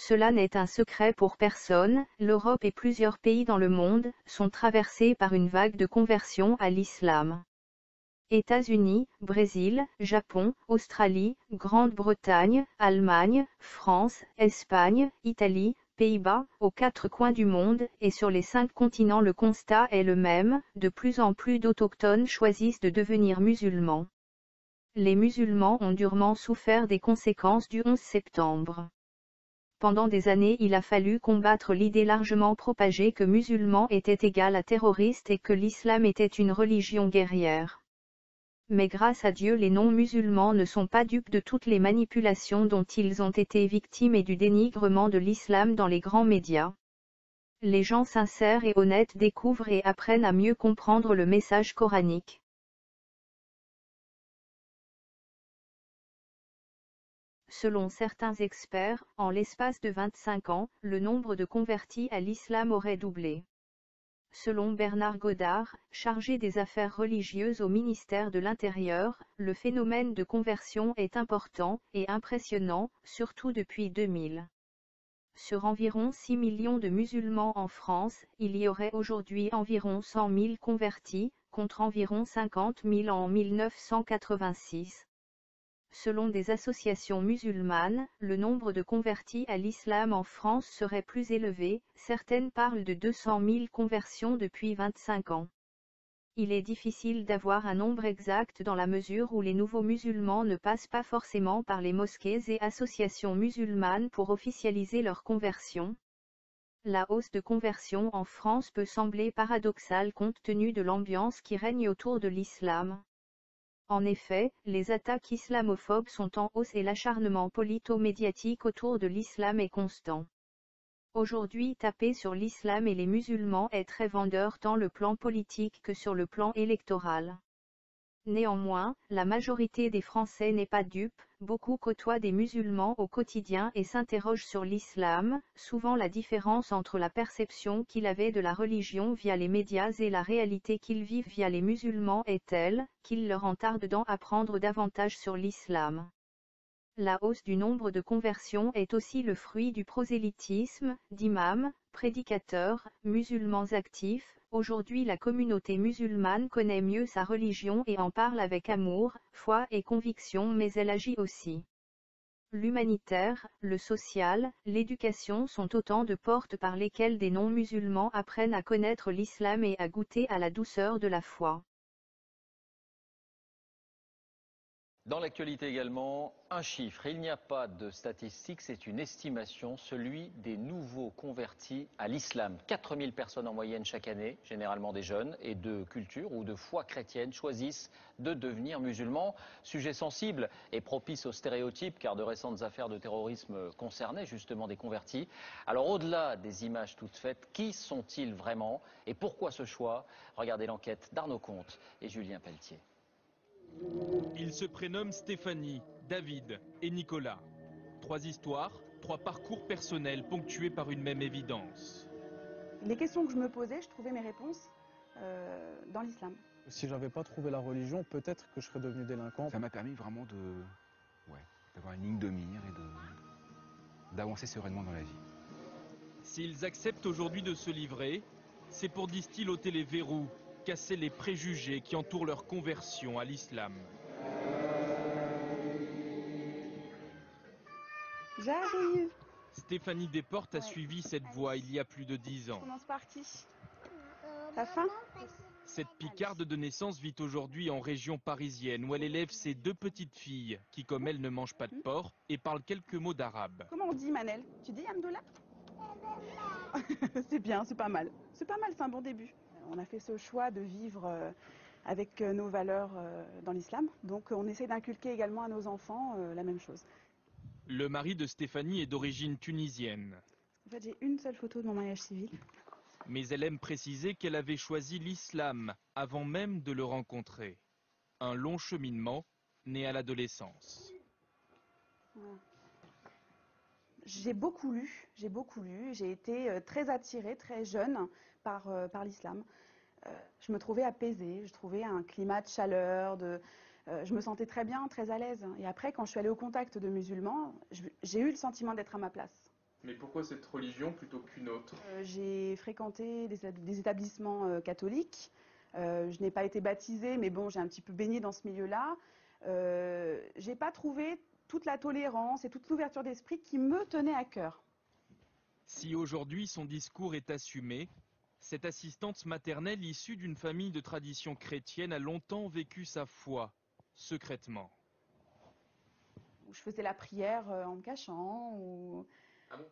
Cela n'est un secret pour personne, l'Europe et plusieurs pays dans le monde sont traversés par une vague de conversion à l'islam. États-Unis, Brésil, Japon, Australie, Grande-Bretagne, Allemagne, France, Espagne, Italie, Pays-Bas, aux 4 coins du monde et sur les 5 continents le constat est le même, de plus en plus d'autochtones choisissent de devenir musulmans. Les musulmans ont durement souffert des conséquences du 11 septembre. Pendant des années il a fallu combattre l'idée largement propagée que musulman était égal à terroriste et que l'islam était une religion guerrière. Mais grâce à Dieu les non-musulmans ne sont pas dupes de toutes les manipulations dont ils ont été victimes et du dénigrement de l'islam dans les grands médias. Les gens sincères et honnêtes découvrent et apprennent à mieux comprendre le message coranique. Selon certains experts, en l'espace de 25 ans, le nombre de convertis à l'islam aurait doublé. Selon Bernard Godard, chargé des affaires religieuses au ministère de l'Intérieur, le phénomène de conversion est important et impressionnant, surtout depuis 2000. Sur environ 6 millions de musulmans en France, il y aurait aujourd'hui environ 100 000 convertis, contre environ 50 000 en 1986. Selon des associations musulmanes, le nombre de convertis à l'islam en France serait plus élevé, certaines parlent de 200 000 conversions depuis 25 ans. Il est difficile d'avoir un nombre exact dans la mesure où les nouveaux musulmans ne passent pas forcément par les mosquées et associations musulmanes pour officialiser leur conversion. La hausse de conversion en France peut sembler paradoxale compte tenu de l'ambiance qui règne autour de l'islam. En effet, les attaques islamophobes sont en hausse et l'acharnement politico-médiatique autour de l'islam est constant. Aujourd'hui, taper sur l'islam et les musulmans est très vendeur tant le plan politique que sur le plan électoral. Néanmoins, la majorité des Français n'est pas dupe, beaucoup côtoient des musulmans au quotidien et s'interrogent sur l'islam, souvent la différence entre la perception qu'ils avaient de la religion via les médias et la réalité qu'ils vivent via les musulmans est telle, qu'il leur en tarde d'en apprendre davantage sur l'islam. La hausse du nombre de conversions est aussi le fruit du prosélytisme, d'imams, prédicateurs, musulmans actifs. Aujourd'hui la communauté musulmane connaît mieux sa religion et en parle avec amour, foi et conviction mais elle agit aussi. L'humanitaire, le social, l'éducation sont autant de portes par lesquelles des non-musulmans apprennent à connaître l'islam et à goûter à la douceur de la foi. Dans l'actualité également, un chiffre. Il n'y a pas de statistiques, c'est une estimation, celui des nouveaux convertis à l'islam. 4000 personnes en moyenne chaque année, généralement des jeunes et de culture ou de foi chrétienne, choisissent de devenir musulmans. Sujet sensible et propice aux stéréotypes, car de récentes affaires de terrorisme concernaient justement des convertis. Alors au-delà des images toutes faites, qui sont-ils vraiment et pourquoi ce choix? Regardez l'enquête d'Arnaud Comte et Julien Pelletier. Ils se prénomment Stéphanie, David et Nicolas. 3 histoires, 3 parcours personnels ponctués par une même évidence. Les questions que je me posais, je trouvais mes réponses dans l'islam. Si j'avais pas trouvé la religion, peut-être que je serais devenu délinquant. Ça m'a permis vraiment d'avoir une ligne de mire et d'avancer sereinement dans la vie. S'ils acceptent aujourd'hui de se livrer, c'est pour, disent-ils, ôter les verrous, casser les préjugés qui entourent leur conversion à l'islam. J'arrive. Stéphanie Desportes a suivi cette voie il y a plus de 10 ans. Je commence par qui? T'as faim? Cette Picarde de naissance vit aujourd'hui en région parisienne où elle élève ses 2 petites filles qui, comme elle, ne mangent pas de porc et parlent quelques mots d'arabe. Comment on dit Manel? Tu dis Amdoula? C'est bien, c'est pas mal. C'est pas mal, c'est un bon début. On a fait ce choix de vivre avec nos valeurs dans l'islam. Donc on essaie d'inculquer également à nos enfants la même chose. Le mari de Stéphanie est d'origine tunisienne. En fait, j'ai une seule photo de mon mariage civil. Mais elle aime préciser qu'elle avait choisi l'islam avant même de le rencontrer. Un long cheminement né à l'adolescence. Voilà. J'ai beaucoup lu, j'ai été très attirée, très jeune par l'islam. Je me trouvais apaisée, je trouvais un climat de chaleur, je me sentais très bien, très à l'aise. Et après, quand je suis allée au contact de musulmans, j'ai eu le sentiment d'être à ma place. Mais pourquoi cette religion plutôt qu'une autre? J'ai fréquenté des établissements catholiques. Je n'ai pas été baptisée, mais bon, j'ai un petit peu baigné dans ce milieu-là. J'ai pas trouvé toute la tolérance et toute l'ouverture d'esprit qui me tenait à cœur. Si aujourd'hui son discours est assumé, cette assistante maternelle issue d'une famille de tradition chrétienne a longtemps vécu sa foi, secrètement. Je faisais la prière en me cachant. Ou... Ah bon?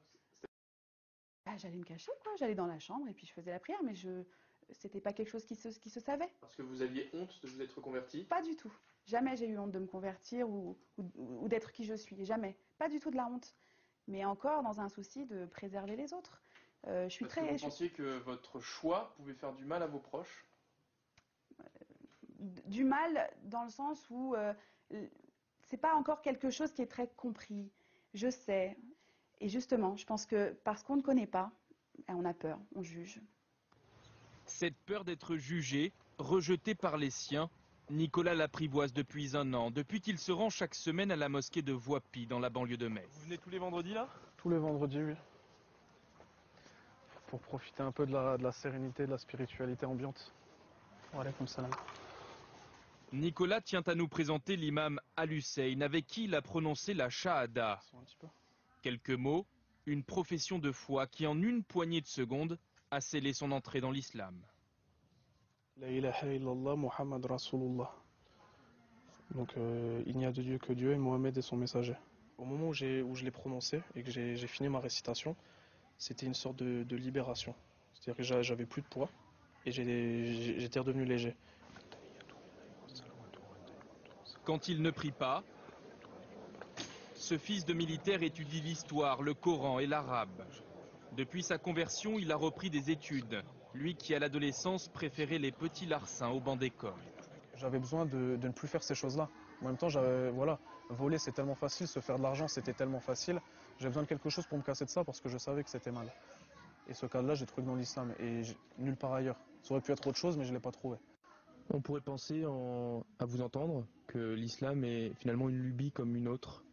J'allais me cacher, quoi. J'allais dans la chambre et puis je faisais la prière, mais c'était pas quelque chose qui se savait. Parce que vous aviez honte de vous être converti? Pas du tout. Jamais j'ai eu honte de me convertir ou d'être qui je suis. Jamais. Pas du tout de la honte. Mais encore dans un souci de préserver les autres. Je suis Parce que vous pensiez que votre choix pouvait faire du mal à vos proches? Du mal dans le sens où c'est pas encore quelque chose qui est très compris. Je sais. Et justement, je pense que parce qu'on ne connaît pas, on a peur, on juge. Cette peur d'être jugé, rejeté par les siens, Nicolas l'apprivoise depuis 1 an, depuis qu'il se rend chaque semaine à la mosquée de Voipy, dans la banlieue de Metz. Vous venez tous les vendredis là? Tous les vendredis, oui. Pour profiter un peu de la sérénité, de la spiritualité ambiante. Voilà, comme ça là. Nicolas tient à nous présenter l'imam Al-Hussein, avec qui il a prononcé la Shahada. Quelques mots, une profession de foi qui en une poignée de secondes a scellé son entrée dans l'islam. La ilaha illallah Muhammad Rasulullah. Donc il n'y a de Dieu que Dieu et Mohamed est son messager. Au moment où je l'ai prononcé et que j'ai fini ma récitation, c'était une sorte de libération. C'est-à-dire que j'avais plus de poids et j'étais redevenu léger. Quand il ne prie pas, ce fils de militaire étudie l'histoire, le Coran et l'arabe. Depuis sa conversion, il a repris des études, lui qui à l'adolescence préférait les petits larcins au banc d'école. J'avais besoin de ne plus faire ces choses-là. En même temps, voilà, voler c'est tellement facile, se faire de l'argent c'était tellement facile. J'ai besoin de quelque chose pour me casser de ça parce que je savais que c'était mal. Et ce cadre-là, j'ai trouvé dans l'islam et nulle part ailleurs. Ça aurait pu être autre chose, mais je ne l'ai pas trouvé. On pourrait penser, à vous entendre, que l'islam est finalement une lubie comme une autre.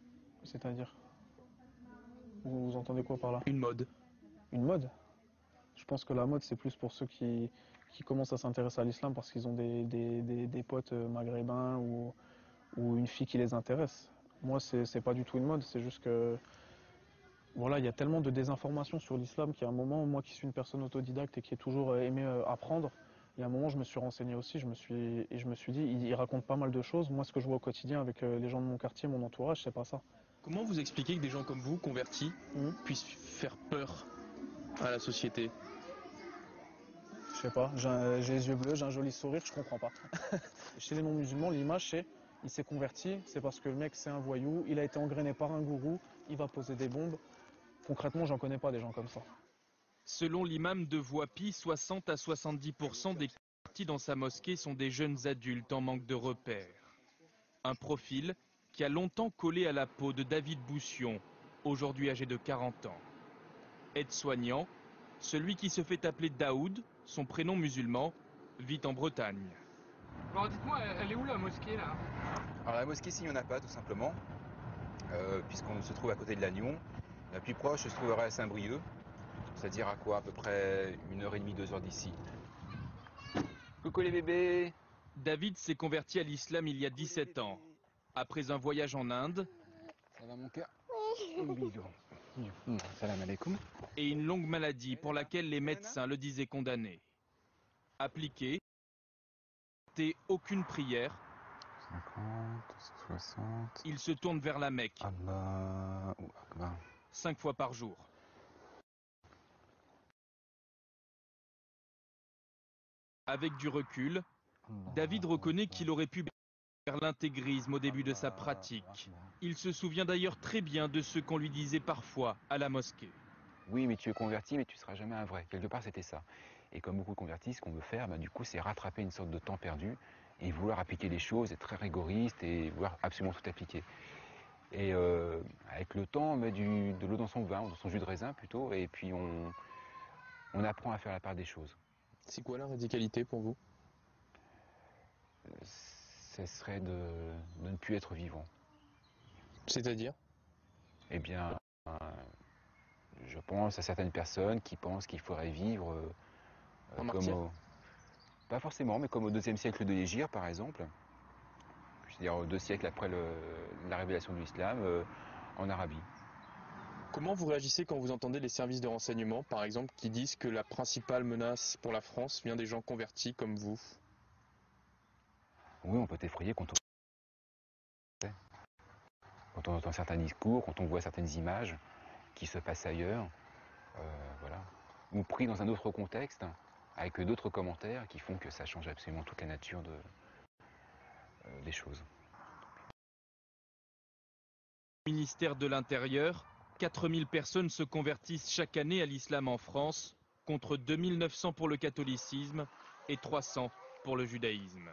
C'est-à-dire? Vous entendez quoi par là? Une mode. Une mode? Je pense que la mode, c'est plus pour ceux qui commencent à s'intéresser à l'islam parce qu'ils ont des potes maghrébins ou une fille qui les intéresse. Moi, c'est pas du tout une mode, c'est juste que voilà, il y a tellement de désinformation sur l'islam qu'à un moment, moi qui suis une personne autodidacte et qui ai toujours aimé apprendre, il y a un moment, je me suis renseigné aussi, je me suis dit, il raconte pas mal de choses. Moi, ce que je vois au quotidien avec les gens de mon quartier, mon entourage, c'est pas ça. Comment vous expliquez que des gens comme vous, convertis, puissent faire peur à la société? Je sais pas, j'ai les yeux bleus, j'ai un joli sourire, je comprends pas. Chez les non-musulmans, l'image c'est, il s'est converti, c'est parce que le mec c'est un voyou, il a été engrainé par un gourou, il va poser des bombes. Concrètement, j'en connais pas des gens comme ça. Selon l'imam de Voipy, 60 à 70% des convertis dans sa mosquée sont des jeunes adultes en manque de repères. Un profil qui a longtemps collé à la peau de David Boussion, aujourd'hui âgé de 40 ans. Aide-soignant, celui qui se fait appeler Daoud, son prénom musulman, vit en Bretagne. Bon, dites-moi, elle est où la mosquée là? Alors la mosquée, s'il n'y en a pas, tout simplement, puisqu'on se trouve à côté de Lannion. La plus proche se trouverait à Saint-Brieuc, c'est-à-dire à quoi, à peu près 1h30, 2h d'ici. Coucou les bébés! David s'est converti à l'islam il y a 17 ans. Après un voyage en Inde, Ça va mon cœur? Un bisou. Salam alaikum. et une longue maladie pour laquelle les médecins le disaient condamné. Appliqué, aucune prière, 50, 60... il se tourne vers la Mecque, Allahu Akbar. 5 fois par jour. Avec du recul, David reconnaît qu'il aurait pu faire l'intégrisme au début de sa pratique. Il se souvient d'ailleurs très bien de ce qu'on lui disait parfois à la mosquée. Oui, mais tu es converti, mais tu ne seras jamais un vrai. Quelque part, c'était ça. Et comme beaucoup de convertis, ce qu'on veut faire, du coup, c'est rattraper une sorte de temps perdu et vouloir appliquer les choses, être très rigoriste et vouloir absolument tout appliquer. Et avec le temps, on met de l'eau dans son vin, dans son jus de raisin plutôt, et puis on apprend à faire la part des choses. C'est quoi la radicalité pour vous? Ce serait de ne plus être vivant. C'est-à-dire? Eh bien, pense à certaines personnes qui pensent qu'il faudrait vivre pas forcément, mais comme au IIe siècle de l'Hégire par exemple, c'est-à-dire 2 siècles après la révélation de l'islam en Arabie. Comment vous réagissez quand vous entendez les services de renseignement, par exemple, qui disent que la principale menace pour la France vient des gens convertis comme vous? Oui, on peut effrayer quand on entend certains discours, quand on voit certaines images qui se passent ailleurs, voilà, ou pris dans un autre contexte, avec d'autres commentaires qui font que ça change absolument toute la nature des choses. Au ministère de l'Intérieur, 4000 personnes se convertissent chaque année à l'islam en France, contre 2900 pour le catholicisme et 300 pour le judaïsme.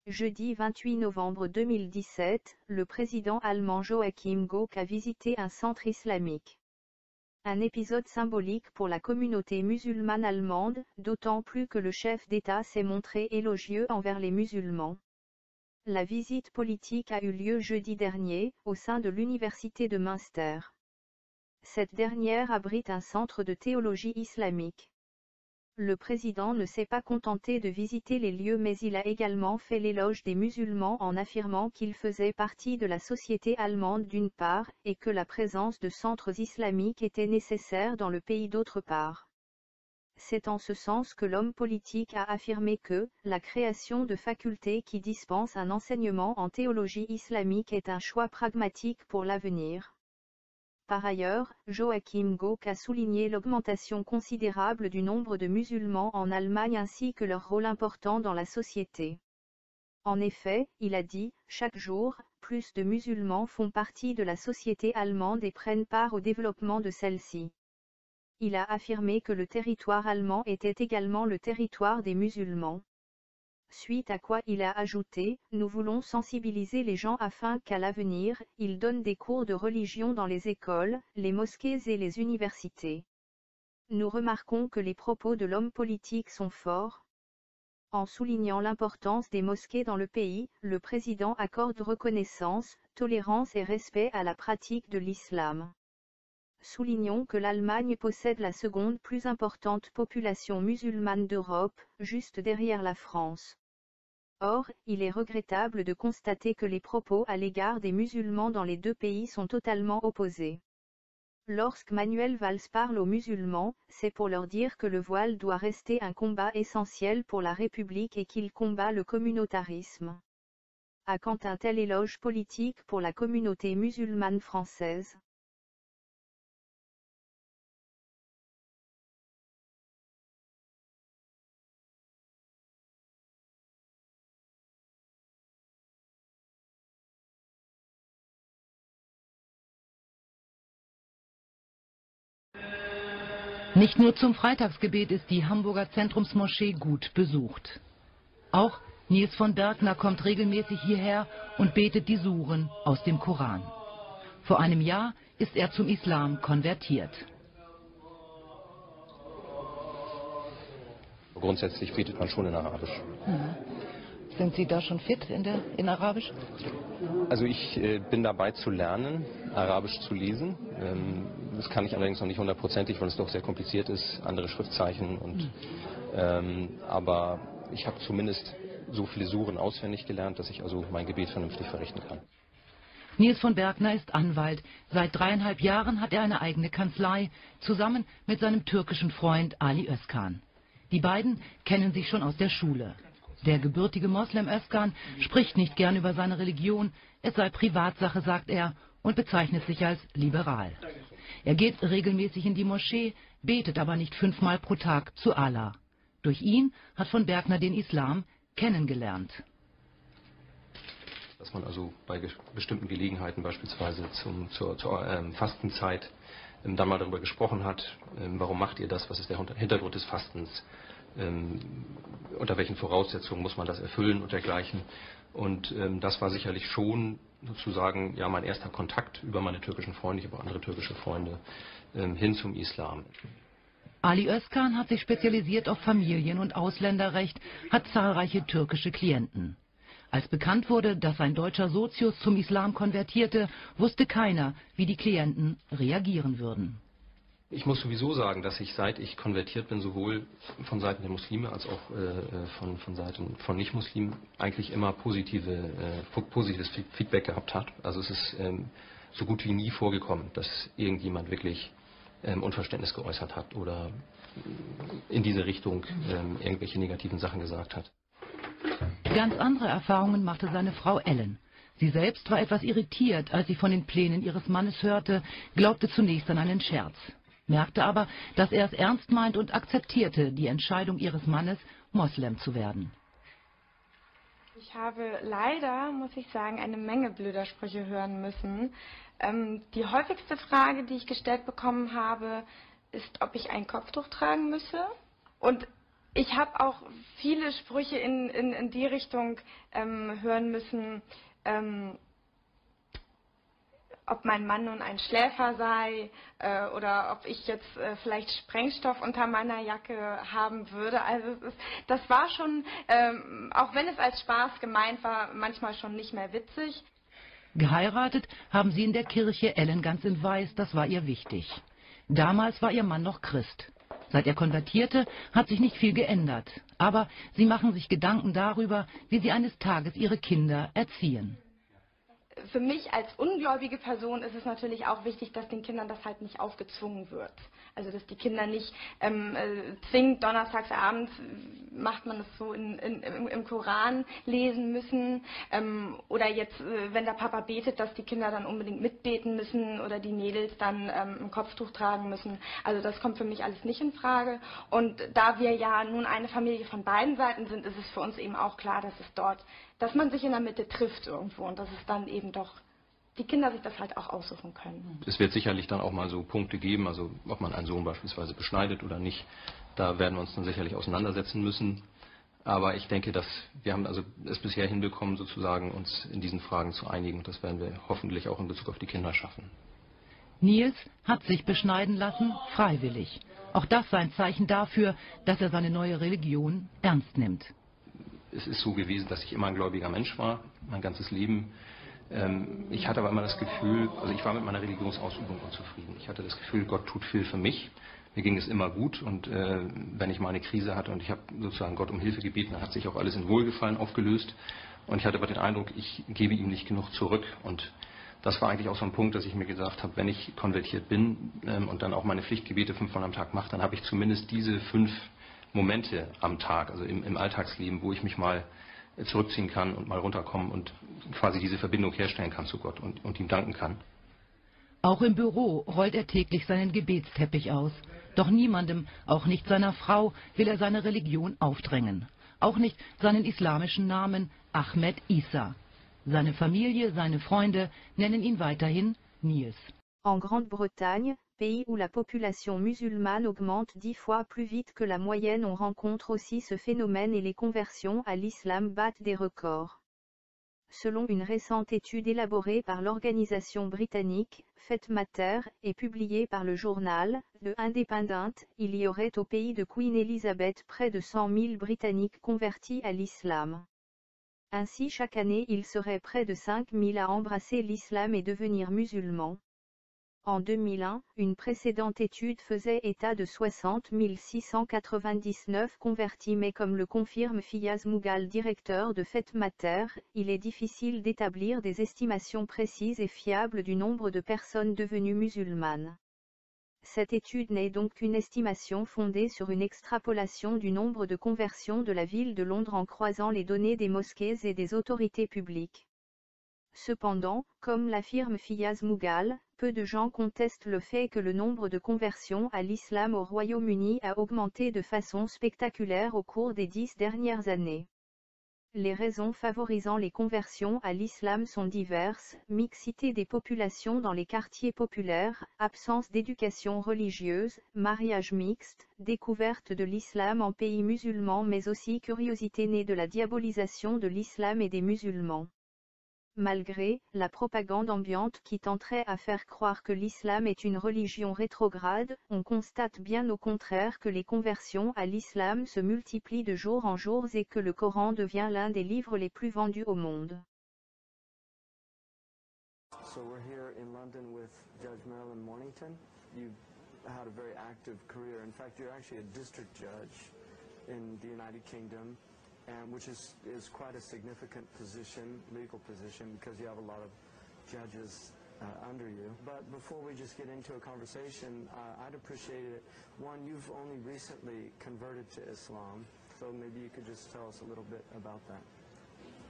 Jeudi 28 novembre 2017, le président allemand Joachim Gauck a visité un centre islamique. Un épisode symbolique pour la communauté musulmane allemande, d'autant plus que le chef d'État s'est montré élogieux envers les musulmans. La visite politique a eu lieu jeudi dernier, au sein de l'université de Münster. Cette dernière abrite un centre de théologie islamique. Le président ne s'est pas contenté de visiter les lieux mais il a également fait l'éloge des musulmans en affirmant qu'ils faisaient partie de la société allemande d'une part, et que la présence de centres islamiques était nécessaire dans le pays d'autre part. C'est en ce sens que l'homme politique a affirmé que la création de facultés qui dispensent un enseignement en théologie islamique est un choix pragmatique pour l'avenir. Par ailleurs, Joachim Gauck a souligné l'augmentation considérable du nombre de musulmans en Allemagne ainsi que leur rôle important dans la société. En effet, il a dit, chaque jour, plus de musulmans font partie de la société allemande et prennent part au développement de celle-ci. Il a affirmé que le territoire allemand était également le territoire des musulmans. Suite à quoi il a ajouté, nous voulons sensibiliser les gens afin qu'à l'avenir, ils donnent des cours de religion dans les écoles, les mosquées et les universités. Nous remarquons que les propos de l'homme politique sont forts. En soulignant l'importance des mosquées dans le pays, le président accorde reconnaissance, tolérance et respect à la pratique de l'islam. Soulignons que l'Allemagne possède la seconde plus importante population musulmane d'Europe, juste derrière la France. Or, il est regrettable de constater que les propos à l'égard des musulmans dans les deux pays sont totalement opposés. Lorsque Manuel Valls parle aux musulmans, c'est pour leur dire que le voile doit rester un combat essentiel pour la République et qu'il combat le communautarisme. À quand un tel éloge politique pour la communauté musulmane française? Nicht nur zum Freitagsgebet ist die Hamburger Zentrumsmoschee gut besucht. Auch Nils von Bergner kommt regelmäßig hierher und betet die Suren aus dem Koran. Vor einem Jahr ist er zum Islam konvertiert. Grundsätzlich betet man schon in Arabisch. Sind Sie da schon fit in Arabisch? Also ich bin dabei zu lernen, Arabisch zu lesen. Das kann ich allerdings noch nicht hundertprozentig, weil es doch sehr kompliziert ist, andere Schriftzeichen. Aber ich habe zumindest so viele Suren auswendig gelernt, dass ich also mein Gebet vernünftig verrichten kann. Nils von Bergner ist Anwalt. Seit 3,5 Jahren hat er eine eigene Kanzlei, zusammen mit seinem türkischen Freund Ali Özkan. Die beiden kennen sich schon aus der Schule. Der gebürtige Moslem Özkan spricht nicht gern über seine Religion, es sei Privatsache, sagt er, und bezeichnet sich als liberal. Er geht regelmäßig in die Moschee, betet aber nicht 5-mal pro Tag zu Allah. Durch ihn hat von Bergner den Islam kennengelernt. Dass man also bei bestimmten Gelegenheiten, beispielsweise zur Fastenzeit, dann mal darüber gesprochen hat, warum macht ihr das, was ist der Hintergrund des Fastens, unter welchen Voraussetzungen muss man das erfüllen und dergleichen. Und das war sicherlich schon sozusagen ja mein erster Kontakt über meine türkischen Freunde, ich habe auch andere türkische Freunde, hin zum Islam. Ali Özkan hat sich spezialisiert auf Familien- und Ausländerrecht, hat zahlreiche türkische Klienten. Als bekannt wurde, dass ein deutscher Sozius zum Islam konvertierte, wusste keiner, wie die Klienten reagieren würden. Ich muss sowieso sagen, dass ich, seit ich konvertiert bin, sowohl von Seiten der Muslime als auch von Seiten von Nicht-Muslimen eigentlich immer positives Feedback gehabt hat. Also es ist so gut wie nie vorgekommen, dass irgendjemand wirklich Unverständnis geäußert hat oder in diese Richtung irgendwelche negativen Sachen gesagt hat. Ganz andere Erfahrungen machte seine Frau Ellen. Sie selbst war etwas irritiert, als sie von den Plänen ihres Mannes hörte, glaubte zunächst an einen Scherz, merkte aber, dass er es ernst meint und akzeptierte die Entscheidung ihres Mannes, Moslem zu werden. Ich habe leider, muss ich sagen, eine Menge blöder Sprüche hören müssen. Die häufigste Frage, die ich gestellt bekommen habe, ist, ob ich ein Kopftuch tragen müsse. Und ich habe auch viele Sprüche in die Richtung hören müssen, ob mein Mann nun ein Schläfer sei oder ob ich jetzt vielleicht Sprengstoff unter meiner Jacke haben würde. Also das war schon, auch wenn es als Spaß gemeint war, manchmal schon nicht mehr witzig. Geheiratet haben sie in der Kirche, Ellen ganz in Weiß, das war ihr wichtig. Damals war ihr Mann noch Christ. Seit er konvertierte, hat sich nicht viel geändert. Aber sie machen sich Gedanken darüber, wie sie eines Tages ihre Kinder erziehen. Für mich als ungläubige Person ist es natürlich auch wichtig, dass den Kindern das halt nicht aufgezwungen wird. Also dass die Kinder nicht zwingend donnerstagsabends, macht man das so im Koran lesen müssen. Oder jetzt, wenn der Papa betet, dass die Kinder dann unbedingt mitbeten müssen oder die Mädels dann ein Kopftuch tragen müssen. Also das kommt für mich alles nicht in Frage. Und da wir ja nun eine Familie von beiden Seiten sind, ist es für uns eben auch klar, dass man sich in der Mitte trifft irgendwo und dass es dann eben doch die Kinder sich das halt auch aussuchen können. Es wird sicherlich dann auch mal so Punkte geben, also ob man einen Sohn beispielsweise beschneidet oder nicht, da werden wir uns dann sicherlich auseinandersetzen müssen. Aber ich denke, dass wir haben also es bisher hinbekommen, sozusagen uns in diesen Fragen zu einigen. Und das werden wir hoffentlich auch in Bezug auf die Kinder schaffen. Niels hat sich beschneiden lassen, freiwillig. Auch das sei ein Zeichen dafür, dass er seine neue Religion ernst nimmt. Es ist so gewesen, dass ich immer ein gläubiger Mensch war, mein ganzes Leben. Ich hatte aber immer das Gefühl, also ich war mit meiner Religionsausübung unzufrieden. Ich hatte das Gefühl, Gott tut viel für mich. Mir ging es immer gut und wenn ich mal eine Krise hatte und ich habe sozusagen Gott um Hilfe gebeten, dann hat sich auch alles in Wohlgefallen aufgelöst. Und ich hatte aber den Eindruck, ich gebe ihm nicht genug zurück. Und das war eigentlich auch so ein Punkt, dass ich mir gesagt habe, wenn ich konvertiert bin und dann auch meine Pflichtgebete 5-mal am Tag mache, dann habe ich zumindest diese 5 Momente am Tag, also im Alltagsleben, wo ich mich mal zurückziehen kann und mal runterkommen und quasi diese Verbindung herstellen kann zu Gott und ihm danken kann. Auch im Büro rollt er täglich seinen Gebetsteppich aus. Doch niemandem, auch nicht seiner Frau, will er seine Religion aufdrängen. Auch nicht seinen islamischen Namen Ahmed Issa. Seine Familie, seine Freunde nennen ihn weiterhin Niels. En Grande-Bretagne, pays où la population musulmane augmente 10 fois plus vite que la moyenne, on rencontre aussi ce phénomène et les conversions à l'islam battent des records. Selon une récente étude élaborée par l'organisation britannique Fête Mater et publiée par le journal The Independent, il y aurait au pays de Queen Elizabeth près de 100 000 Britanniques convertis à l'islam. Ainsi chaque année il serait près de 5 000 à embrasser l'islam et devenir musulmans. En 2001, une précédente étude faisait état de 60 699 convertis, mais comme le confirme Fiyaz Mughal, directeur de Fête Mater, il est difficile d'établir des estimations précises et fiables du nombre de personnes devenues musulmanes. Cette étude n'est donc qu'une estimation fondée sur une extrapolation du nombre de conversions de la ville de Londres en croisant les données des mosquées et des autorités publiques. Cependant, comme l'affirme Fiyaz Mughal, peu de gens contestent le fait que le nombre de conversions à l'islam au Royaume-Uni a augmenté de façon spectaculaire au cours des 10 dernières années. Les raisons favorisant les conversions à l'islam sont diverses: mixité des populations dans les quartiers populaires, absence d'éducation religieuse, mariage mixte, découverte de l'islam en pays musulman, mais aussi curiosité née de la diabolisation de l'islam et des musulmans. Malgré la propagande ambiante qui tenterait à faire croire que l'islam est une religion rétrograde, on constate bien au contraire que les conversions à l'islam se multiplient de jour en jour et que le Coran devient l'un des livres les plus vendus au monde. So we're here in London with Judge Marilyn Mornington. You've had a very active career. In fact, you're actually a district judge in the United Kingdom, and which is quite a significant position, legal position, because you have a lot of judges under you. But before we just get into a conversation, I'd appreciate it. One, you've only recently converted to Islam, so maybe you could just tell us a little bit about that.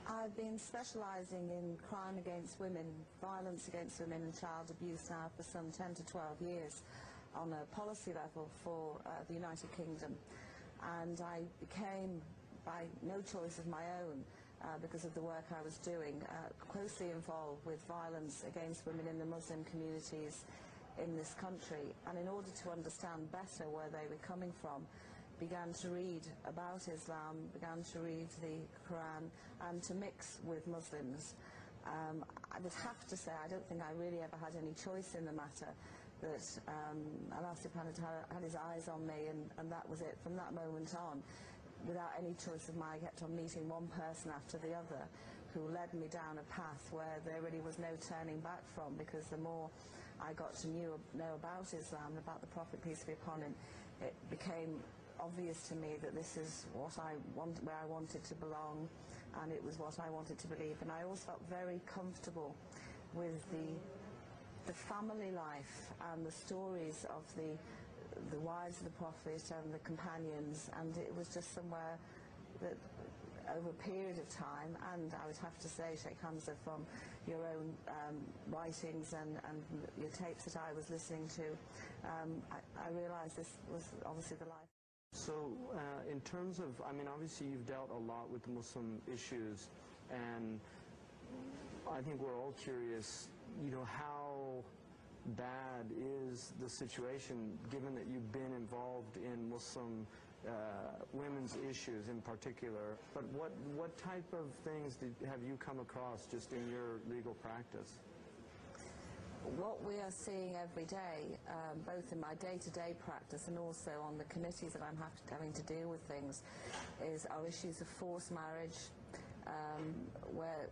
I've been specialising in crime against women, violence against women and child abuse now for some 10 to 12 years on a policy level for the United Kingdom. And I became, by no choice of my own, because of the work I was doing, closely involved with violence against women in the Muslim communities in this country. And in order to understand better where they were coming from, began to read about Islam, began to read the Quran, and to mix with Muslims. I would have to say I don't think I really ever had any choice in the matter, that Allah subhanahu wa ta'ala had his eyes on me, and that was it. From that moment on, without any choice of mine, I kept on meeting one person after the other who led me down a path where there really was no turning back from, because the more I got to know about Islam, about the Prophet, peace be upon him, it became obvious to me that this is what I want, where I wanted to belong, and it was what I wanted to believe. And I always felt very comfortable with the family life and the stories of the wives of the Prophet and the companions, and it was just somewhere that over a period of time, and I would have to say, Sheikh Hamza, from your own writings and your tapes that I was listening to, I realised this was obviously the life. So in terms of, I mean, obviously you've dealt a lot with the Muslim issues, and I think we're all curious, you know, how bad is the situation, given that you've been involved in Muslim women's issues in particular. But what type of things have you come across just in your legal practice? What we are seeing every day, both in my day-to-day practice and also on the committees that I'm having to deal with things, are issues of forced marriage, where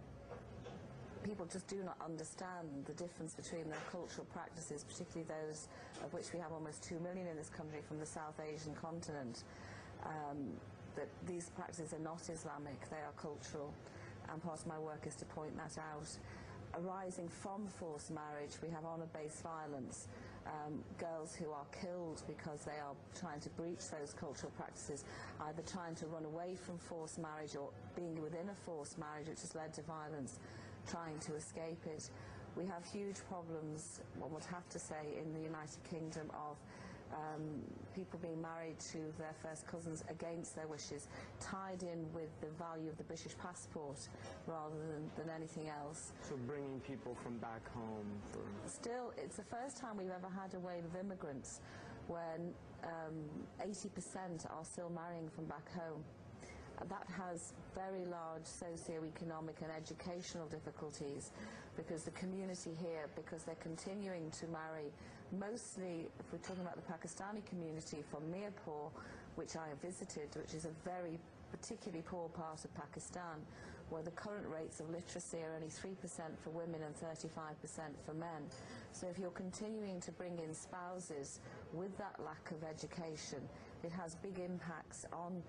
people just do not understand the difference between their cultural practices, particularly those of which we have almost 2 million in this country from the South Asian continent, that these practices are not Islamic, they are cultural, and part of my work is to point that out. Arising from forced marriage, we have honour-based violence, girls who are killed because they are trying to breach those cultural practices, either trying to run away from forced marriage or being within a forced marriage which has led to violence, trying to escape it. We have huge problems, one would have to say, in the United Kingdom of people being married to their first cousins against their wishes, tied in with the value of the British passport rather than anything else. So bringing people from back home. Still, it's the first time we've ever had a wave of immigrants when 80% are still marrying from back home. That has very large socio-economic and educational difficulties, because the community here, because they're continuing to marry, mostly, if we're talking about the Pakistani community from Mirpur, which I have visited, which is a very particularly poor part of Pakistan, where the current rates of literacy are only 3% for women and 35% for men. So if you're continuing to bring in spouses with that lack of education, it has big impacts on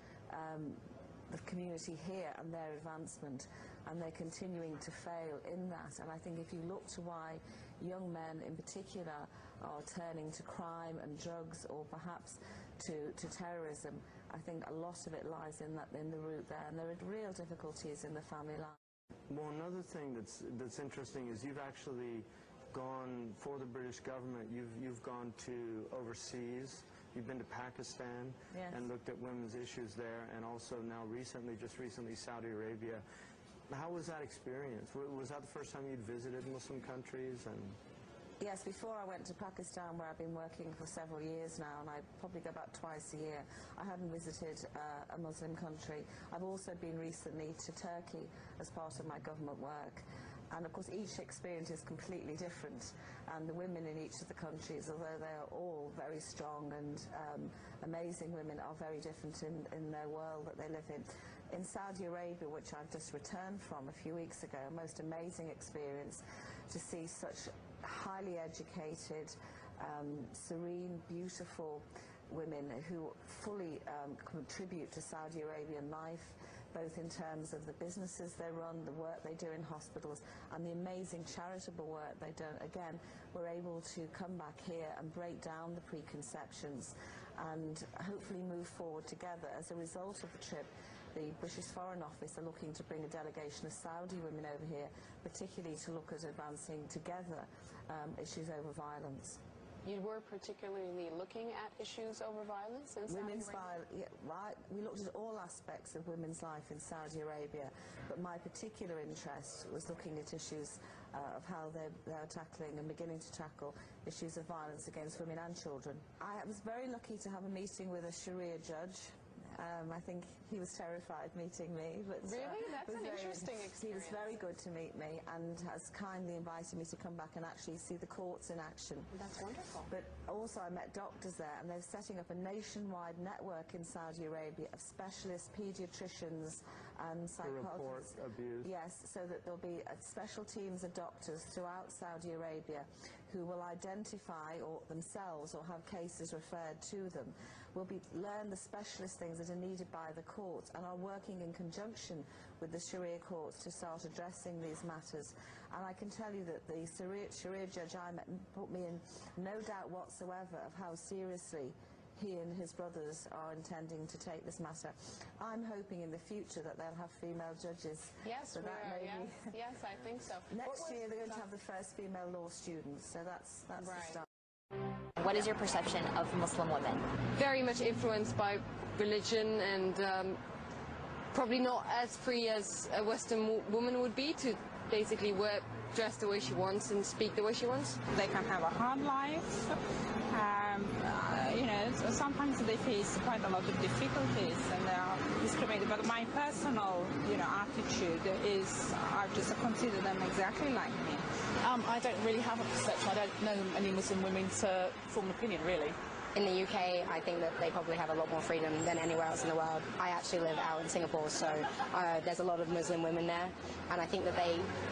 the community here and their advancement, and they're continuing to fail in that. And I think if you look to why young men in particular are turning to crime and drugs, or perhaps to terrorism, I think a lot of it lies in the root there, and there are real difficulties in the family life. Well, another thing that's interesting is you've actually gone, for the British government, you've gone to overseas. You've been to Pakistan, yes, and looked at women's issues there, and also now just recently Saudi Arabia. How was that experience? Was that the first time you'd visited Muslim countries? And yes, before I went to Pakistan, where I've been working for several years now, and I probably go about twice a year, I hadn't visited a Muslim country. I've also been recently to Turkey as part of my government work. And of course each experience is completely different, and the women in each of the countries, although they are all very strong and amazing women, are very different in their world that they live in. In Saudi Arabia, which I've just returned from a few weeks ago, a most amazing experience to see such highly educated, serene, beautiful women who fully contribute to Saudi Arabian life, both in terms of the businesses they run, the work they do in hospitals, and the amazing charitable work they do. Again, we're able to come back here and break down the preconceptions and hopefully move forward together. As a result of the trip, the British Foreign Office are looking to bring a delegation of Saudi women over here, particularly to look at advancing together issues over violence. You were particularly looking at issues over violence in Saudi Arabia? Yeah, right. We looked at all aspects of women's life in Saudi Arabia, but my particular interest was looking at issues of how they're tackling and beginning to tackle issues of violence against women and children. I was very lucky to have a meeting with a Sharia judge. I think he was terrified meeting me. But, really? That's an interesting experience. He was very good to meet me and has kindly invited me to come back and actually see the courts in action. That's wonderful. But also I met doctors there, and they're setting up a nationwide network in Saudi Arabia of specialist paediatricians and psychologists. To report abuse. Yes, so that there'll be special teams of doctors throughout Saudi Arabia who will identify or themselves or have cases referred to them, will learn the specialist things that are needed by the courts and are working in conjunction with the Sharia courts to start addressing these matters. And I can tell you that the Sharia judge I met put me in no doubt whatsoever of how seriously he and his brothers are intending to take this matter. I'm hoping in the future that they'll have female judges. Yes, so yes, I think so. Next year they're going to have the first female law students, so that's right. the start. What is your perception of Muslim women? Very much influenced by religion and probably not as free as a Western woman would be to basically dress the way she wants and speak the way she wants. They can have a hard life. You know, sometimes they face quite a lot of difficulties and they are discriminated. But my personal, attitude is I just consider them exactly like me. I don't really have a perception. I don't know any Muslim women to form an opinion, really. In the UK, I think that they probably have a lot more freedom than anywhere else in the world. I actually live out in Singapore, so there's a lot of Muslim women there, and I think that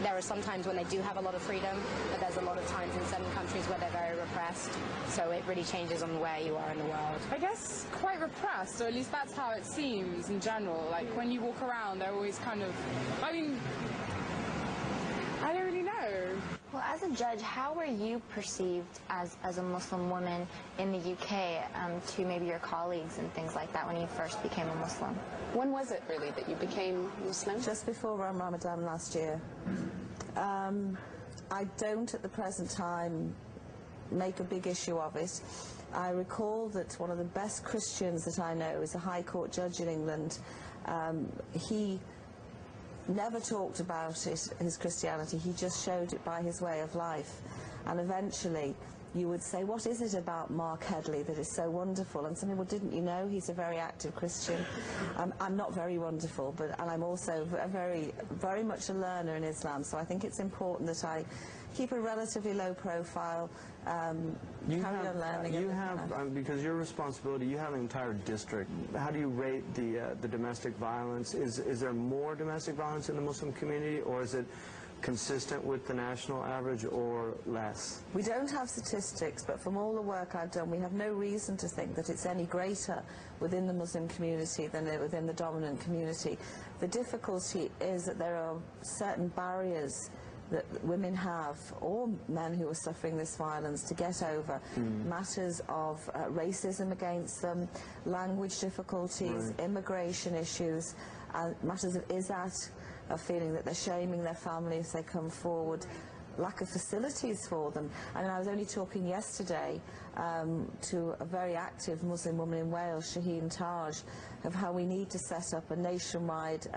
there are some times when they do have a lot of freedom, but there's a lot of times in certain countries where they're very repressed, so it really changes on where you are in the world. I guess quite repressed, or at least that's how it seems in general. Like when you walk around, they're always kind of, I don't really know. Well, as a judge, how were you perceived as a Muslim woman in the UK to maybe your colleagues and things like that when you first became a Muslim? When was it really that you became Muslim? Just before Ramadan last year. I don't at the present time make a big issue of it. I recall that one of the best Christians that I know is a High Court judge in England. He never talked about his Christianity, he just showed it by his way of life. And eventually you would say, what is it about Mark Headley that is so wonderful? And some people, didn't you know he's a very active Christian? I'm not very wonderful, and I'm also very, very much a learner in Islam, so I think it's important that I keep a relatively low profile, carry on learning. You have, because your responsibility, you have an entire district. How do you rate the domestic violence? Is there more domestic violence in the Muslim community, or is it consistent with the national average or less? We don't have statistics, but from all the work I've done, we have no reason to think that it's any greater within the Muslim community than within the dominant community. The difficulty is that there are certain barriers that women have, or men who are suffering this violence, to get over. Matters of racism against them, language difficulties, immigration issues, matters of izzat, of feeling that they're shaming their family if they come forward, lack of facilities for them. I mean, I was only talking yesterday to a very active Muslim woman in Wales, Shaheen Taj, of how we need to set up a nationwide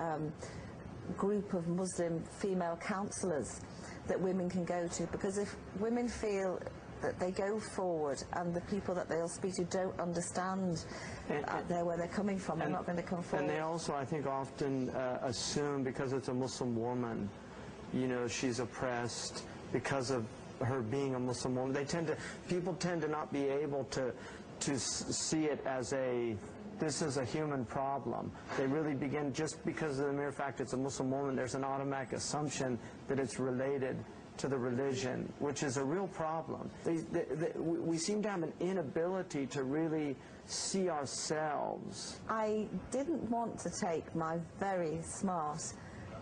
group of Muslim female counsellors that women can go to, because if women feel that they go forward and the people that they'll speak to don't understand where they're coming from, they're not going to come forward. And they also, I think, often assume because it's a Muslim woman, she's oppressed because of her being a Muslim woman. People tend to not be able to see it as this is a human problem. They really begin, just because of the mere fact it's a Muslim woman, there's an automatic assumption that it's related to the religion, which is a real problem. We seem to have an inability to really see ourselves. I didn't want to take my very smart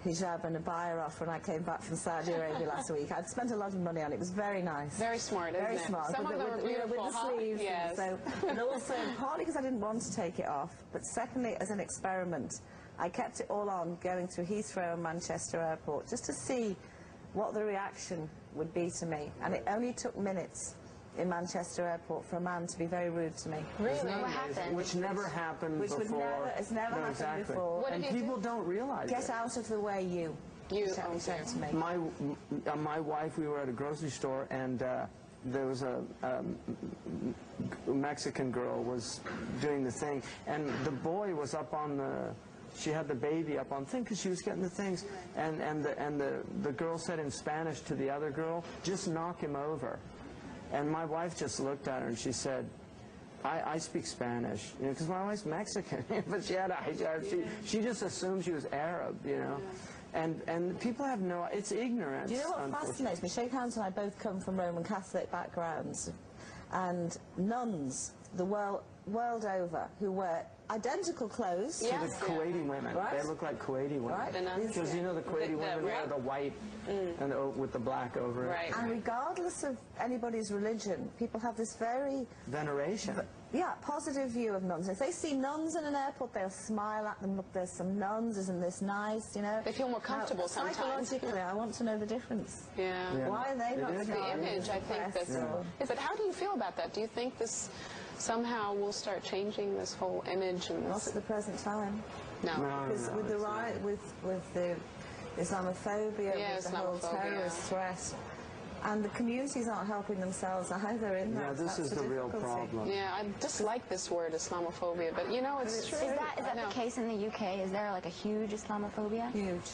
hijab and abaya off when I came back from Saudi Arabia last week. I'd spent a lot of money on it. It was very nice. Very smart, very isn't it? smart. Some of them are beautiful, with the sleeves. Yes. And also, partly because I didn't want to take it off, but secondly, as an experiment, I kept it all on going through Heathrow and Manchester Airport just to see what the reaction would be to me. And it only took minutes in Manchester Airport for a man to be very rude to me. Really? What happened? Which never happened Which before. It's never happened exactly. before. And people don't realize Get it. out of the way, you. You said to me. My wife, we were at a grocery store, and there was a Mexican girl was doing the thing, and the boy was up on the. She had the baby up on the thing because she was getting the things, and the girl said in Spanish to the other girl, "Just knock him over." And my wife just looked at her and she said, I speak Spanish, you know, because my wife's Mexican, but she had a hijab. She just assumed she was Arab, you know. And people have no, it's ignorance. Do you know what fascinates me? Sheikh Hans and I both come from Roman Catholic backgrounds, and nuns the world over who wear identical clothes. To the Kuwaiti women. Right. They look like Kuwaiti women. Right. Because you know the Kuwaiti women wear the white and with the black over it. And regardless of anybody's religion, people have this very veneration. Positive view of nuns. If they see nuns in an airport, they'll smile at them. Look, there's some nuns. Isn't this nice? You know. They feel more comfortable sometimes. Psychologically, I want to know the difference. Yeah. Why are they not? The image, I think, that's. Is it? How do you feel about that? Do you think this somehow will start changing this whole image and Not at the present time. No. Because with the riot, with the Islamophobia, with the whole terrorist threat, and the communities aren't helping themselves either in that. Yeah, this is the real problem. Yeah, I dislike this word, Islamophobia, but you know, it's true. Is that the case in the UK? Is there like a huge Islamophobia? Huge.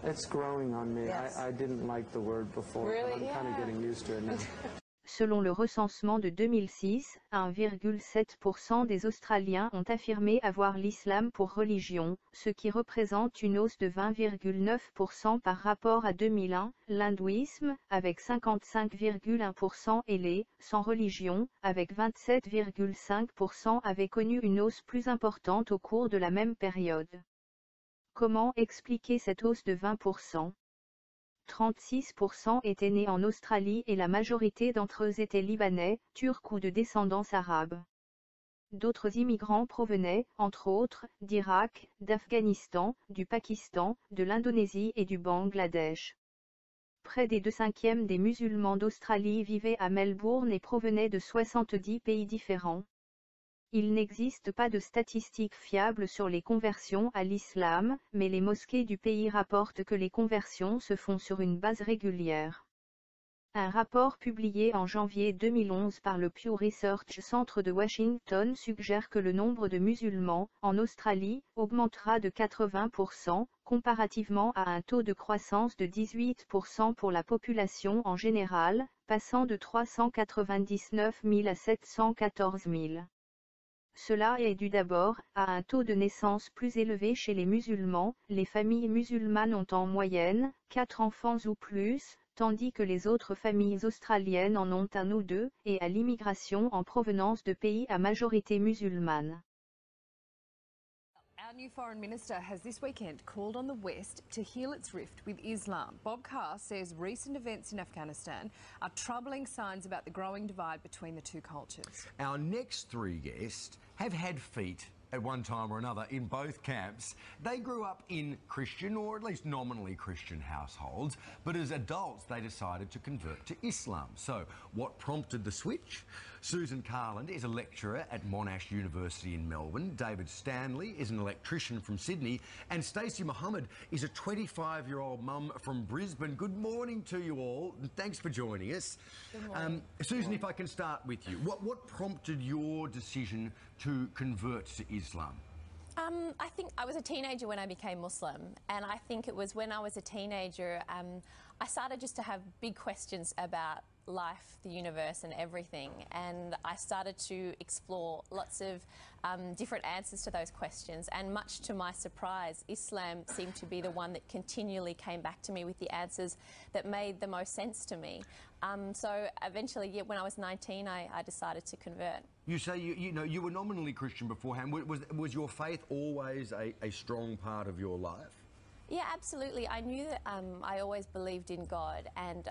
It's growing on me. Yes. I didn't like the word before, Really? but I'm kind of getting used to it now. Selon le recensement de 2006, 1,7% des Australiens ont affirmé avoir l'islam pour religion, ce qui représente une hausse de 20,9% par rapport à 2001, l'hindouisme, avec 55,1% et les sans religion, avec 27,5% avaient connu une hausse plus importante au cours de la même période. Comment expliquer cette hausse de 20% ? 36% étaient nés en Australie et la majorité d'entre eux étaient libanais, turcs ou de descendance arabe. D'autres immigrants provenaient, entre autres, d'Irak, d'Afghanistan, du Pakistan, de l'Indonésie et du Bangladesh. Près des 2/5 des musulmans d'Australie vivaient à Melbourne et provenaient de 70 pays différents. Il n'existe pas de statistiques fiables sur les conversions à l'islam, mais les mosquées du pays rapportent que les conversions se font sur une base régulière. Un rapport publié en janvier 2011 par le Pew Research Center de Washington suggère que le nombre de musulmans, en Australie, augmentera de 80%, comparativement à un taux de croissance de 18% pour la population en général, passant de 399 000 à 714 000. Cela est dû d'abord à un taux de naissance plus élevé chez les musulmans. Les familles musulmanes ont en moyenne 4 enfants ou plus, tandis que les autres familles australiennes en ont 1 ou 2, et à l'immigration en provenance de pays à majorité musulmane. Our new Foreign Minister has this weekend called on the West to heal its rift with Islam. Bob Carr says recent events in Afghanistan are troubling signs about the growing divide between the two cultures. Our next three guests have had feet at one time or another in both camps. They grew up in Christian, or at least nominally Christian households, but as adults they decided to convert to Islam. So what prompted the switch? Susan Carland is a lecturer at Monash University in Melbourne. David Stanley is an electrician from Sydney. And Stacey Mohammed is a 25-year-old mum from Brisbane. Good morning to you all, and thanks for joining us. Susan, if I can start with you. What prompted your decision to convert to Islam? I think I was a teenager when I became Muslim, and I think it was when I was a teenager I started just to have big questions about life, the universe and everything, and I started to explore lots of different answers to those questions, and much to my surprise, Islam seemed to be the one that continually came back to me with the answers that made the most sense to me. So eventually, yeah, when I was 19, I decided to convert. You say you were nominally Christian beforehand. Was your faith always a strong part of your life? Yeah, absolutely. I knew that I always believed in God, and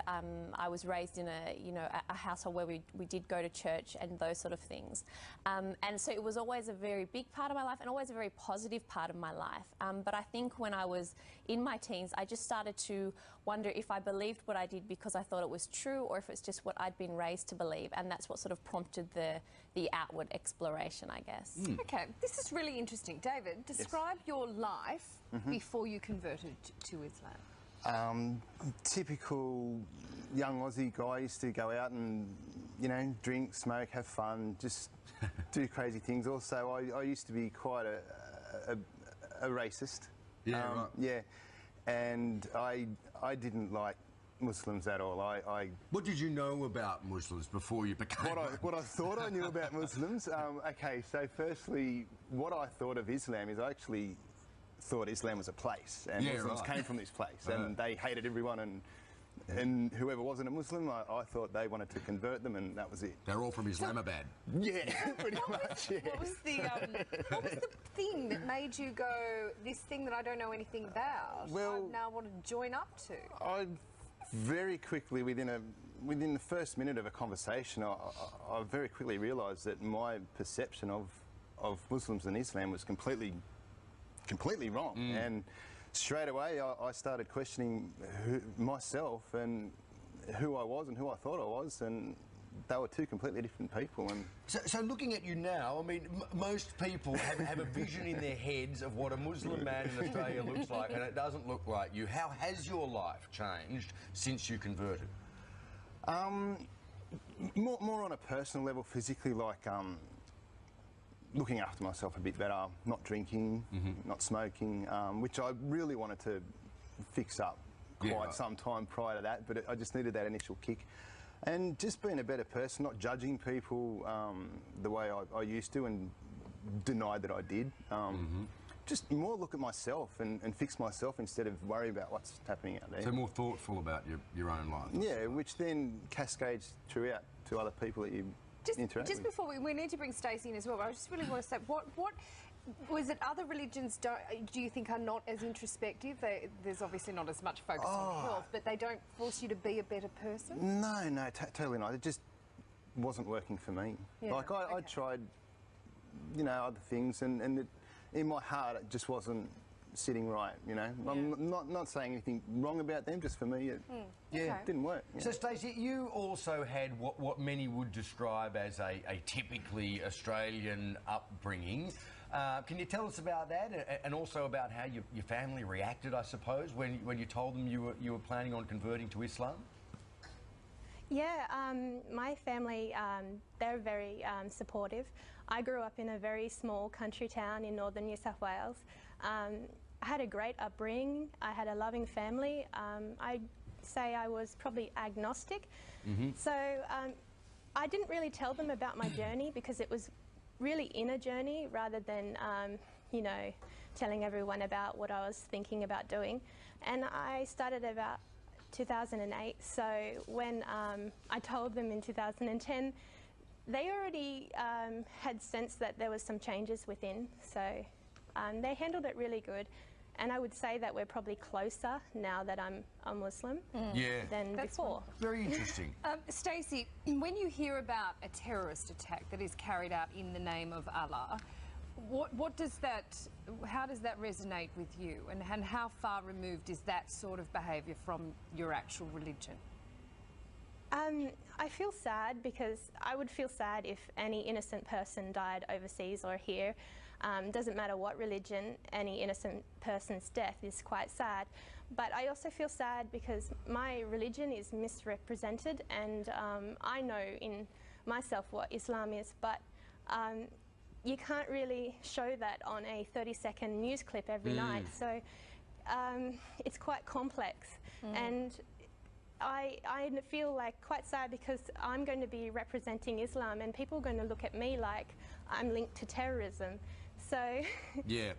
I was raised in a household where we did go to church and those sort of things. And so it was always a very big part of my life and always a very positive part of my life. But I think when I was in my teens, I just started to wonder if I believed what I did because I thought it was true, or if it's just what I'd been raised to believe, and that's what sort of prompted the outward exploration, I guess. Okay, this is really interesting. David, describe your life before you converted to Islam. Typical young Aussie guy. Used to go out and, drink, smoke, have fun, just do crazy things. Also, I used to be quite a racist. Yeah, right. Yeah, and I didn't like Muslims at all. What did you know about Muslims before you became what I thought I knew about Muslims? Okay, so firstly, what I thought of Islam is I actually thought Islam was a place, and Muslims came from this place, and they hated everyone, and whoever wasn't a Muslim, I thought they wanted to convert them, and that was it. They're all from Islamabad. Yeah, pretty much. Yeah. What was the thing that made you go, this thing that I don't know anything about, Well, I now want to join up to? I very quickly, within the first minute of a conversation, I very quickly realised that my perception of Muslims and Islam was completely wrong. And straight away I started questioning myself and who I was and who I thought I was, and they were two completely different people. And so looking at you now, I mean, most people have a vision in their heads of what a Muslim man in Australia looks like, and it doesn't look like you. How has your life changed since you converted? More on a personal level, physically, like looking after myself a bit better, not drinking, not smoking, which I really wanted to fix up quite some time prior to that, but I just needed that initial kick. And just being a better person, not judging people the way I used to and denied that I did. Just more look at myself and fix myself instead of worry about what's happening out there. So more thoughtful about your own life. Yeah, which then cascades throughout to other people that you interact with. Just before we need to bring Stacey in as well, but I just really want to say, what was it other religions do you think are not as introspective? There's obviously not as much focus on health, but they don't force you to be a better person? No, totally not. It just wasn't working for me. Yeah, like I tried, other things, and in my heart it just wasn't sitting right, I'm not saying anything wrong about them, just for me it didn't work. So Stacey, you also had what many would describe as a typically Australian upbringing. Can you tell us about that, and also about how your family reacted, I suppose, when you told them you were planning on converting to Islam? Yeah, my family, they're very supportive. I grew up in a very small country town in northern New South Wales. I had a great upbringing. I had a loving family. I'd say I was probably agnostic. So I didn't really tell them about my journey because it was really inner journey rather than, telling everyone about what I was thinking about doing. And I started about 2008. So when I told them in 2010, they already had sensed that there was some changes within. So they handled it really good. And I would say that we're probably closer now that I'm a Muslim than before. Very interesting. Stacey, when you hear about a terrorist attack that is carried out in the name of Allah, how does that resonate with you, and how far removed is that sort of behaviour from your actual religion? I feel sad because I would feel sad if any innocent person died overseas or here. Doesn't matter what religion, any innocent person's death is quite sad. But I also feel sad because my religion is misrepresented, and I know in myself what Islam is, but you can't really show that on a 30-second news clip every night. So it's quite complex. And I feel like quite sad because I'm going to be representing Islam and people are going to look at me like I'm linked to terrorism. So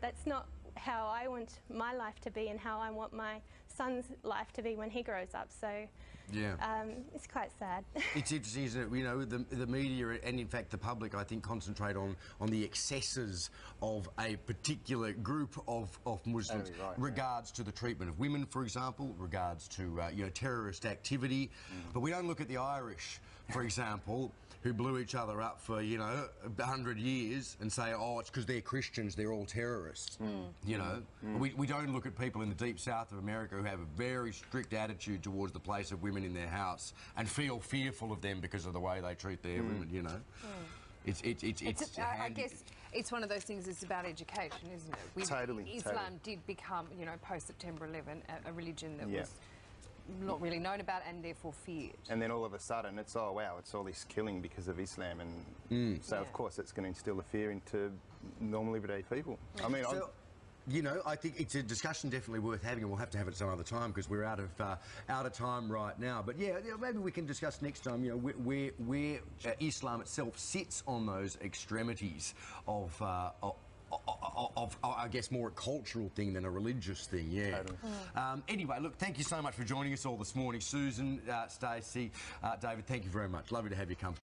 that's not how I want my life to be and how I want my son's life to be when he grows up. So it's quite sad. It's interesting, isn't it? You know, the media and in fact the public, I think, concentrate on the excesses of a particular group of Muslims, regards to the treatment of women, for example, regards to you know, terrorist activity. But we don't look at the Irish, for example, who blew each other up for, you know, 100 years and say, oh, it's because they're Christians, they're all terrorists. You know, we don't look at people in the deep south of America who have a very strict attitude towards the place of women in their house and feel fearful of them because of the way they treat their women, you know. I guess it's one of those things. It's about education, isn't it? Islam did become, you know, post September 11, a religion that was not really known about and therefore feared. And then all of a sudden it's, oh wow, it's all this killing because of Islam, and so of course it's going to instill the fear into normal everyday people. I mean, you know, I think it's a discussion definitely worth having, and we'll have to have it some other time because we're out of time right now. But yeah, maybe we can discuss next time, you know, where Islam itself sits on those extremities of I guess, more a cultural thing than a religious thing, anyway, look, thank you so much for joining us all this morning. Susan, Stacey, David, thank you very much. Lovely to have your company.